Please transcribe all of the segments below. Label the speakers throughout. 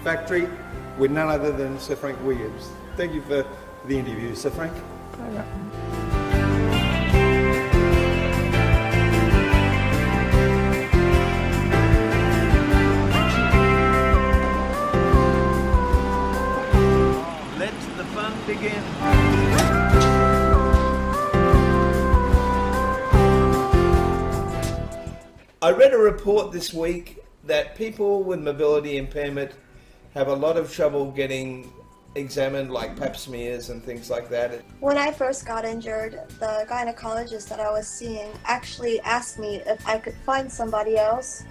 Speaker 1: factory with none other than Sir Frank Williams. Thank you for the interview, Sir Frank. Let the fun begin. I read a report this week that people with mobility impairment have a lot of trouble getting examined, like pap smears and things like that.
Speaker 2: When I first got injured, the gynecologist that I was seeing actually asked me if I could find somebody else.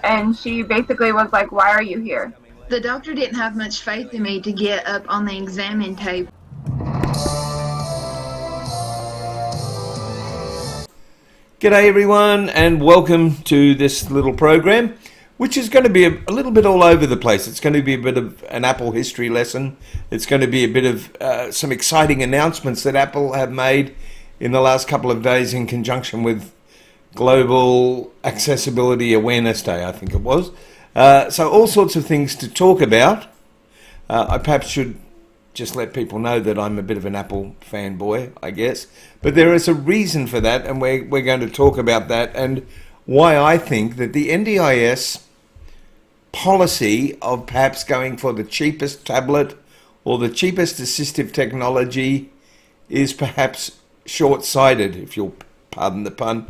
Speaker 3: And she basically was like, "Why are you here?"
Speaker 4: The doctor didn't have much faith in me to get up on the examining table.
Speaker 1: G'day everyone, and welcome to this little program, which is going to be a little bit all over the place. It's going to be a bit of an Apple history lesson. It's going to be a bit of some exciting announcements that Apple have made in the last couple of days in conjunction with Global Accessibility Awareness Day, I think it was. So all sorts of things to talk about. I perhaps should just let people know that I'm a bit of an Apple fanboy, I guess. But there is a reason for that, and we're going to talk about that and why I think that the NDIS policy of perhaps going for the cheapest tablet or the cheapest assistive technology is perhaps short-sighted, if you'll pardon the pun.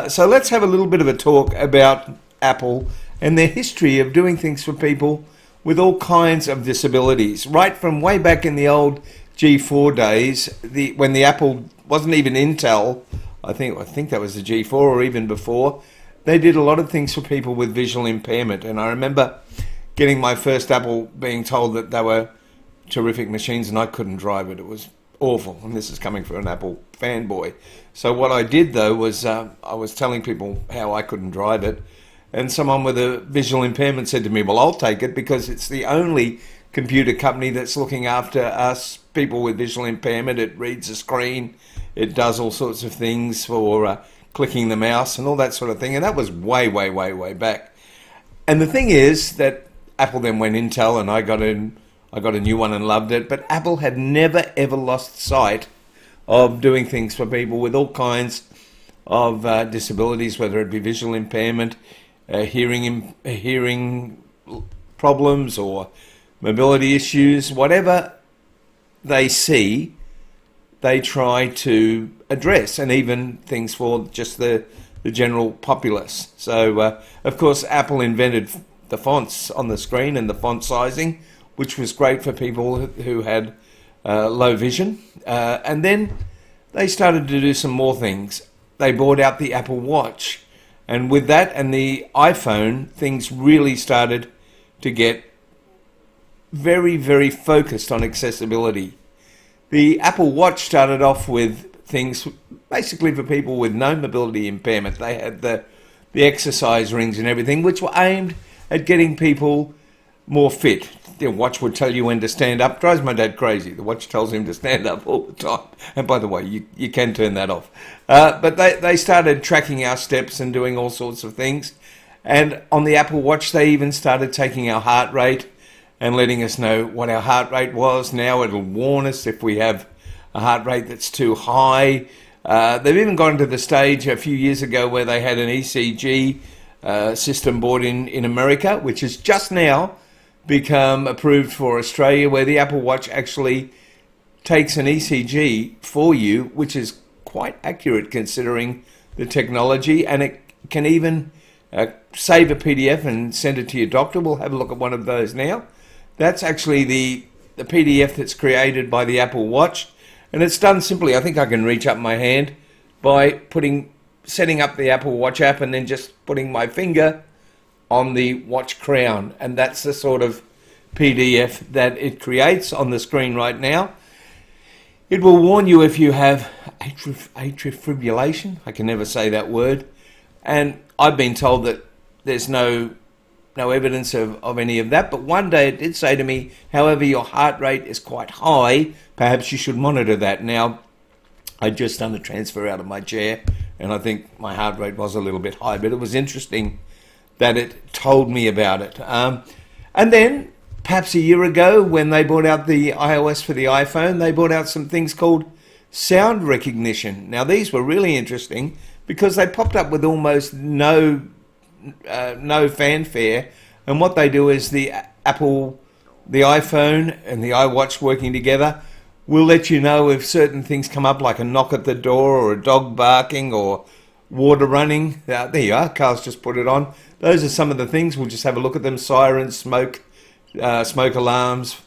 Speaker 1: So let's have a little bit of a talk about Apple and their history of doing things for people with all kinds of disabilities, right from way back in the old G4 days, when the Apple wasn't even Intel. I think that was the G4 or even before. They did a lot of things for people with visual impairment, and I remember getting my first Apple being told that they were terrific machines, and I couldn't drive it. It was awful, and this is coming from an Apple fanboy. So what I did though was I was telling people how I couldn't drive it. And someone with a visual impairment said to me, well, I'll take it because it's the only computer company that's looking after us people with visual impairment. It reads a screen. It does all sorts of things for clicking the mouse and all that sort of thing. And that was way, way, way, way back. And the thing is that Apple then went Intel, and I got a new one and loved it. But Apple had never, ever lost sight of doing things for people with all kinds of disabilities, whether it be visual impairment, hearing problems or mobility issues. Whatever they see, they try to address, and even things for just the general populace. So of course Apple invented the fonts on the screen and the font sizing, which was great for people who had low vision, and then they started to do some more things. They brought out the Apple Watch. And with that and the iPhone, things really started to get very, very focused on accessibility. The Apple Watch started off with things basically for people with no mobility impairment. They had the exercise rings and everything, which were aimed at getting people more fit. The watch would tell you when to stand up. Drives my dad crazy. The watch tells him to stand up all the time. And by the way, you can turn that off. But they started tracking our steps and doing all sorts of things. And on the Apple Watch, they even started taking our heart rate and letting us know what our heart rate was. Now it'll warn us if we have a heart rate that's too high. They've even gone to the stage a few years ago where they had an ECG system bought in America, which is just now become approved for Australia, where the Apple Watch actually takes an ECG for you, which is quite accurate considering the technology, and it can even save a PDF and send it to your doctor. We'll have a look at one of those now. That's actually the PDF that's created by the Apple Watch, and it's done simply. I think I can reach up my hand by setting up the Apple Watch app and then just putting my finger on the watch crown, and that's the sort of PDF that it creates on the screen right now. It will warn you if you have atrial fibrillation. I can never say that word, and I've been told that there's no evidence of any of that, but one day it did say to me, however, your heart rate is quite high, perhaps you should monitor that. Now, I'd just done a transfer out of my chair, and I think my heart rate was a little bit high, but it was interesting that it told me about it. And then perhaps a year ago when they brought out the iOS for the iPhone, they brought out some things called sound recognition. Now these were really interesting because they popped up with almost no fanfare, and what they do is the iPhone and the iWatch working together will let you know if certain things come up, like a knock at the door or a dog barking or water running. There you are, Carl's just put it on. Those are some of the things. We'll just have a look at them. Sirens, smoke alarms,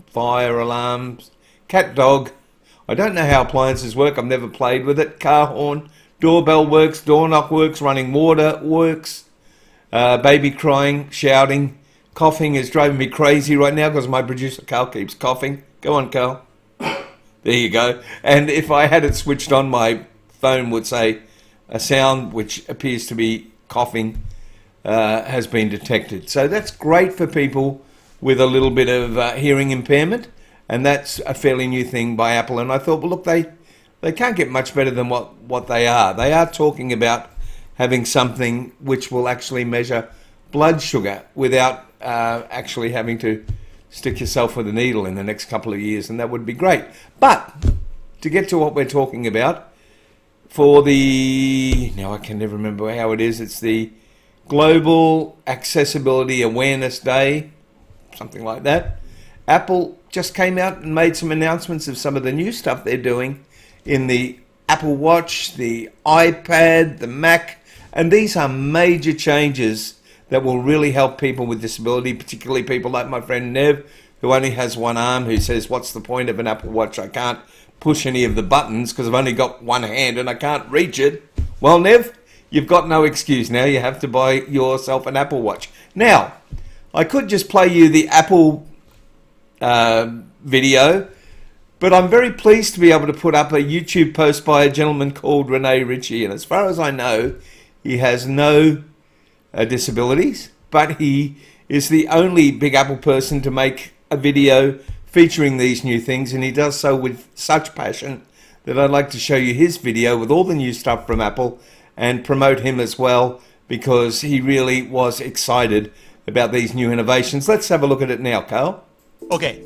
Speaker 1: fire alarms, cat, dog. I don't know how appliances work. I've never played with it. Car horn, doorbell works, door knock works, running water works, baby crying, shouting. Coughing is driving me crazy right now because my producer Carl keeps coughing. Go on, Carl. There you go. And if I had it switched on, my phone would say a sound which appears to be coughing has been detected. So that's great for people with a little bit of hearing impairment, and that's a fairly new thing by Apple. And I thought, well, look, they can't get much better than what they are. They are talking about having something which will actually measure blood sugar without actually having to stick yourself with a needle in the next couple of years, and that would be great. But to get to what we're talking about, for now I can never remember how it is, it's the Global Accessibility Awareness Day, something like that. Apple just came out and made some announcements of some of the new stuff they're doing in the Apple Watch, the iPad, the Mac, and these are major changes that will really help people with disability, particularly people like my friend Nev, who only has one arm, who says, what's the point of an Apple Watch? I can't push any of the buttons because I've only got one hand and I can't reach it. Well, Nev, you've got no excuse now. You have to buy yourself an Apple Watch. Now, I could just play you the Apple video, but I'm very pleased to be able to put up a YouTube post by a gentleman called Rene Ritche, and as far as I know, he has no disabilities, but he is the only Big Apple person to make a video featuring these new things, and he does so with such passion that I'd like to show you his video with all the new stuff from Apple and promote him as well, because he really was excited about these new innovations. Let's have a look at it now, Carl.
Speaker 5: Okay,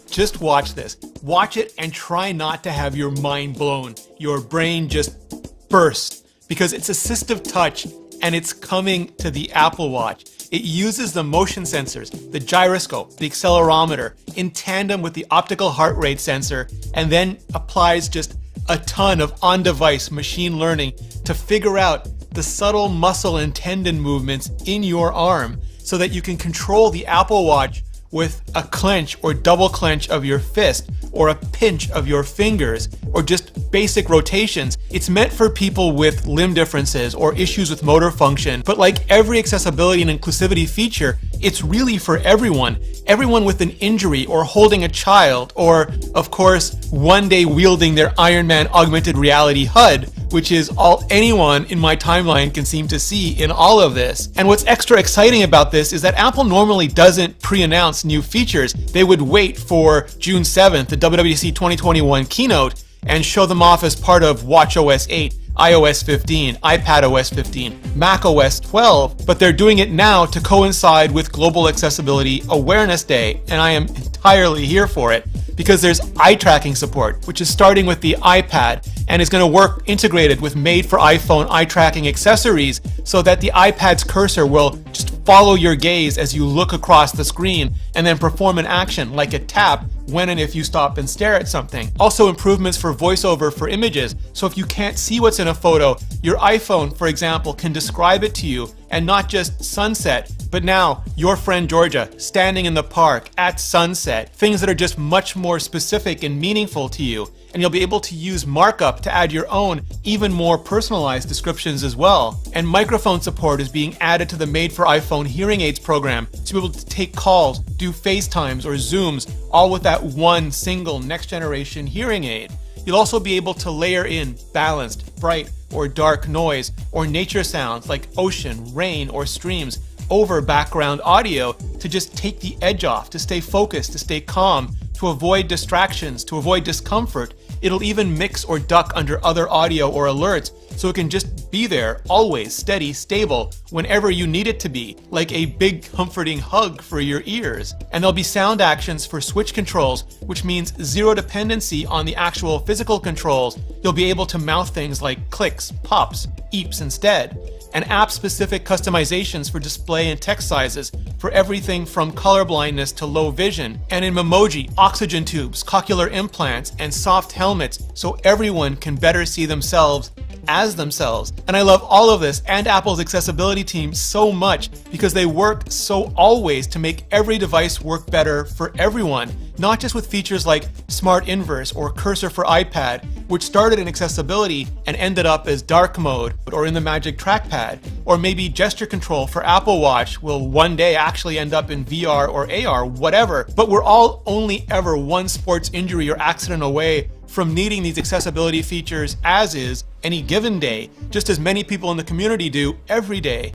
Speaker 5: just watch this. Watch it and try not to have your mind blown, your brain just burst, because it's assistive touch and it's coming to the Apple Watch. It uses the motion sensors, the gyroscope, the accelerometer, in tandem with the optical heart rate sensor, and then applies just a ton of on-device machine learning to figure out the subtle muscle and tendon movements in your arm so that you can control the Apple Watch with a clench or double clench of your fist, or a pinch of your fingers, or just basic rotations. It's meant for people with limb differences or issues with motor function, but like every accessibility and inclusivity feature, it's really for everyone. Everyone with an injury, or holding a child, or of course, one day wielding their Iron Man augmented reality HUD, which is all anyone in my timeline can seem to see in all of this. And what's extra exciting about this is that Apple normally doesn't pre-announce new features. They would wait for June 7th, the WWDC 2021 keynote, and show them off as part of watchOS 8, iOS 15, iPadOS 15, macOS 12, but they're doing it now to coincide with Global Accessibility Awareness Day, and I am entirely here for it, because there's eye tracking support, which is starting with the iPad and is going to work integrated with made for iPhone eye tracking accessories so that the iPad's cursor will just follow your gaze as you look across the screen and then perform an action like a tap when and if you stop and stare at something. Also improvements for voiceover for images, so if you can't see what's in a photo, your iPhone, for example, can describe it to you, and not just sunset, but now your friend Georgia standing in the park at sunset, things that are just much more specific and meaningful to you. And you'll be able to use markup to add your own, even more personalized descriptions as well. And microphone support is being added to the Made for iPhone hearing aids program to be able to take calls, do FaceTimes or Zooms, all with that one single next generation hearing aid. You'll also be able to layer in balanced, bright, or dark noise, or nature sounds like ocean, rain, or streams over background audio to just take the edge off, to stay focused, to stay calm, to avoid distractions, to avoid discomfort, It'll even mix or duck under other audio or alerts, so it can just be there, always, steady, stable, whenever you need it to be, like a big comforting hug for your ears. And there'll be sound actions for switch controls, which means zero dependency on the actual physical controls. You'll be able to mouth things like clicks, pops, eeps instead. And app-specific customizations for display and text sizes for everything from color blindness to low vision, and in Memoji, oxygen tubes, cochlear implants, and soft helmets so everyone can better see themselves as themselves. And I love all of this and Apple's accessibility team so much because they work so always to make every device work better for everyone, not just with features like Smart Inverse or Cursor for iPad, which started in accessibility and ended up as dark mode, or in the Magic Trackpad, or maybe gesture control for Apple Watch will one day actually end up in VR or AR, whatever. But we're all only ever one sports injury or accident away from needing these accessibility features as is any given day, just as many people in the community do every day.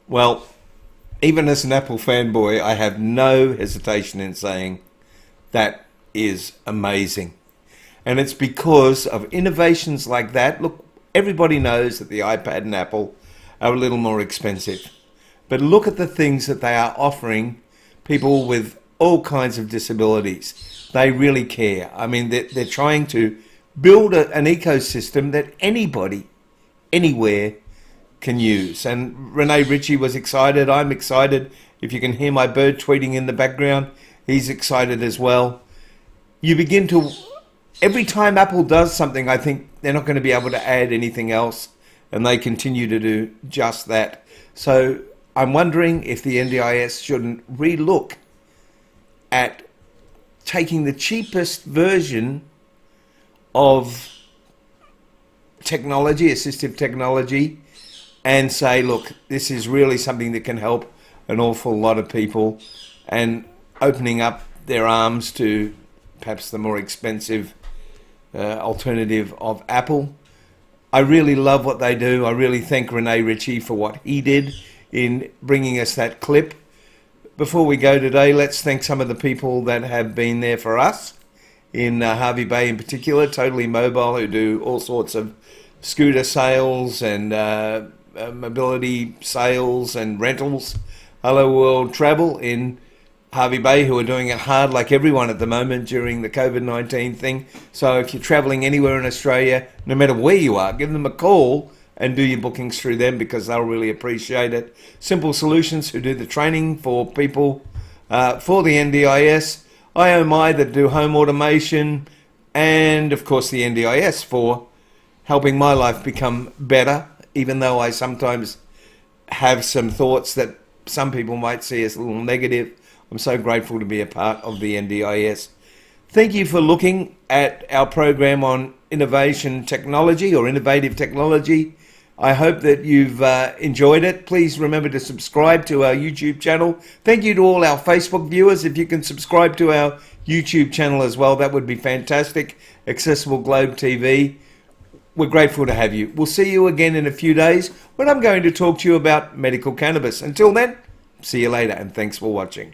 Speaker 1: Well, even as an Apple fanboy, I have no hesitation in saying that is amazing. And it's because of innovations like that. Look, everybody knows that the iPad and Apple are a little more expensive. But look at the things that they are offering people with all kinds of disabilities. They really care. I mean, they're trying to build an ecosystem that anybody, anywhere, can use. And Rene Ritche was excited. I'm excited. If you can hear my bird tweeting in the background, he's excited as well. You begin to... Every time Apple does something, I think they're not going to be able to add anything else, and they continue to do just that. So I'm wondering if the NDIS shouldn't relook at taking the cheapest version of technology, assistive technology, and say, look, this is really something that can help an awful lot of people, and opening up their arms to perhaps the more expensive alternative of Apple. I really love what they do. I really thank Rene Ritche for what he did in bringing us that clip. Before we go today, let's thank some of the people that have been there for us in Hervey Bay in particular. Totally Mobile, who do all sorts of scooter sales and mobility sales and rentals. Hello World Travel in Hervey Bay, who are doing it hard like everyone at the moment during the COVID-19 thing. So if you're traveling anywhere in Australia, no matter where you are, give them a call and do your bookings through them, because they'll really appreciate it. Simple Solutions, who do the training for people for the NDIS. IOMI, that do home automation. And of course the NDIS for helping my life become better, even though I sometimes have some thoughts that some people might see as a little negative. I'm so grateful to be a part of the NDIS. Thank you for looking at our program on innovation technology or innovative technology. I hope that you've enjoyed it. Please remember to subscribe to our YouTube channel. Thank you to all our Facebook viewers. If you can subscribe to our YouTube channel as well, that would be fantastic. Accessible Globe TV. We're grateful to have you. We'll see you again in a few days when I'm going to talk to you about medical cannabis. Until then, see you later, and thanks for watching.